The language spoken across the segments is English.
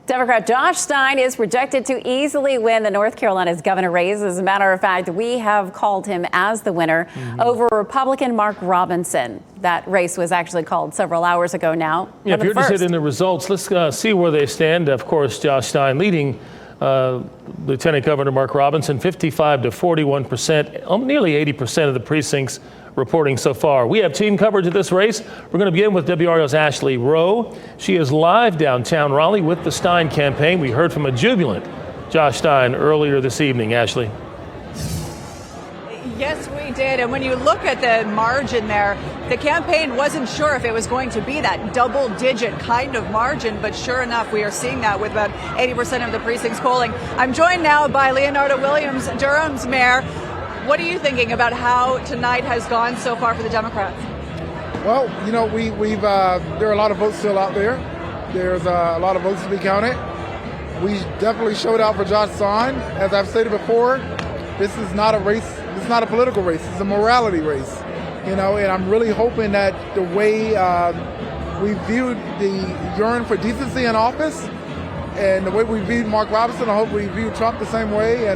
Democrat Josh Stein is projected to easily win the North Carolina's governor race. As a matter of fact, we have called him as the winner over Republican Mark Robinson. That race was actually called several hours ago now. Yeah, if you're interested in the results, let's see where they stand. Of course, Josh Stein leading Lieutenant Governor Mark Robinson 55 to 41%, nearly 80% of the precincts reporting so far. We have team coverage of this race. We're going to begin with WRAL's Ashley Rowe. She is live downtown Raleigh with the Stein campaign. We heard from a jubilant Josh Stein earlier this evening. Ashley. Yes, we did. And when you look at the margin there, the campaign wasn't sure if it was going to be that double-digit kind of margin, but sure enough, we are seeing that with about 80% of the precincts polling. I'm joined now by Leonardo Williams, Durham's mayor. What are you thinking about how tonight has gone so far for the Democrats? Well, you know, there are a lot of votes still out there. There's a lot of votes to be counted. We definitely showed out for Josh Stein. As I've stated before, this is not a race. It's not a political race. It's a morality race. You know, and I'm really hoping that the way we viewed the yearn for decency in office and the way we viewed Mark Robinson, I hope we view Trump the same way.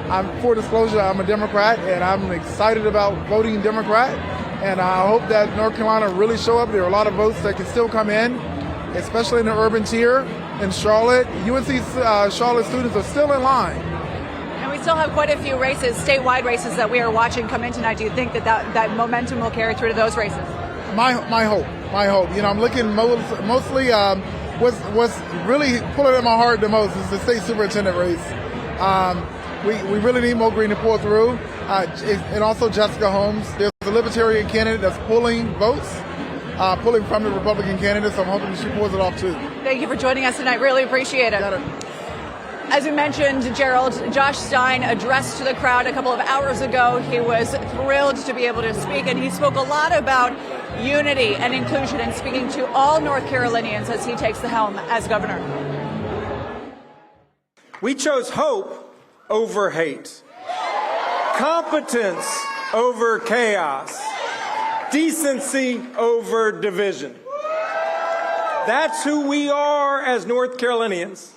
And full disclosure, I'm a Democrat, and I'm excited about voting Democrat. And I hope that North Carolina really show up. There are a lot of votes that can still come in, especially in the urban tier. In Charlotte, UNC Charlotte students are still in line. And we still have quite a few races, statewide races that we are watching come in tonight. Do you think that momentum will carry through to those races? My hope. You know, I'm looking mostly. What's really pulling at my heart the most is the state superintendent race. We really need Mo Green to pull through, and also Jessica Holmes. There's a Libertarian candidate that's pulling votes, pulling from the Republican candidate, so I'm hoping she pulls it off too. Thank you for joining us tonight. Really appreciate it. As we mentioned, Gerald, Josh Stein addressed to the crowd a couple of hours ago. He was thrilled to be able to speak, and he spoke a lot about unity and inclusion and speaking to all North Carolinians as he takes the helm as governor. We chose hope over hate, competence over chaos, decency over division. That's who we are as North Carolinians,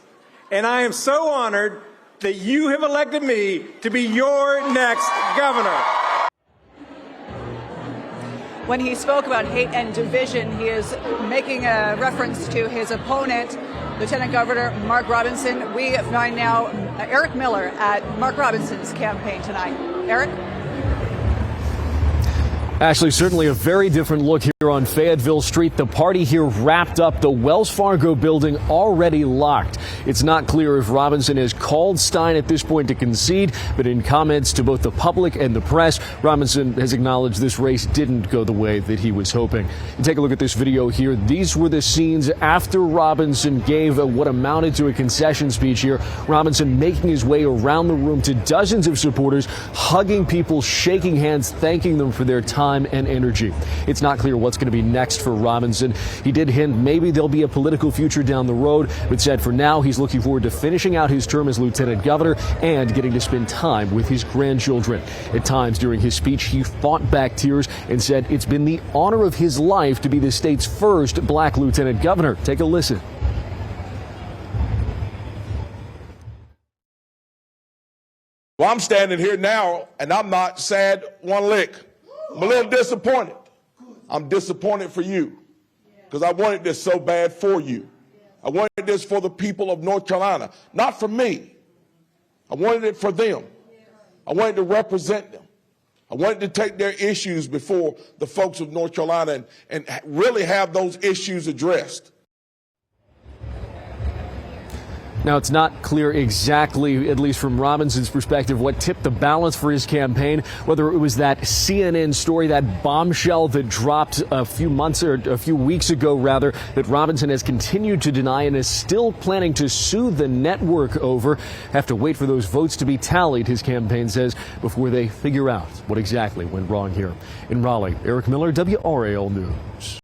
and I am so honored that you have elected me to be your next governor. When he spoke about hate and division, he is making a reference to his opponent, Lieutenant Governor Mark Robinson. We find now Eric Miller at Mark Robinson's campaign tonight. Eric? Ashley, certainly a very different look here on Fayetteville Street. The party here wrapped up, the Wells Fargo building already locked. It's not clear if Robinson has called Stein at this point to concede, but in comments to both the public and the press, Robinson has acknowledged this race didn't go the way that he was hoping. And take a look at this video here. These were the scenes after Robinson gave what amounted to a concession speech here. Robinson making his way around the room to dozens of supporters, hugging people, shaking hands, thanking them for their time and energy. It's not clear what's going to be next for Robinson. He did hint maybe there'll be a political future down the road, but said for now he's looking forward to finishing out his term as lieutenant governor and getting to spend time with his grandchildren. At times during his speech, he fought back tears and said it's been the honor of his life to be the state's first black lieutenant governor. Take a listen. Well, I'm standing here now, and I'm not sad one lick. I'm a little disappointed. I'm disappointed for you because I wanted this so bad for you. I wanted this for the people of North Carolina, not for me. I wanted it for them. I wanted to represent them. I wanted to take their issues before the folks of North Carolina and really have those issues addressed. Now, it's not clear exactly, at least from Robinson's perspective, what tipped the balance for his campaign, whether it was that CNN story, that bombshell that dropped a few weeks ago, that Robinson has continued to deny and is still planning to sue the network over. Have to wait for those votes to be tallied, his campaign says, before they figure out what exactly went wrong here. In Raleigh, Eric Miller, WRAL News.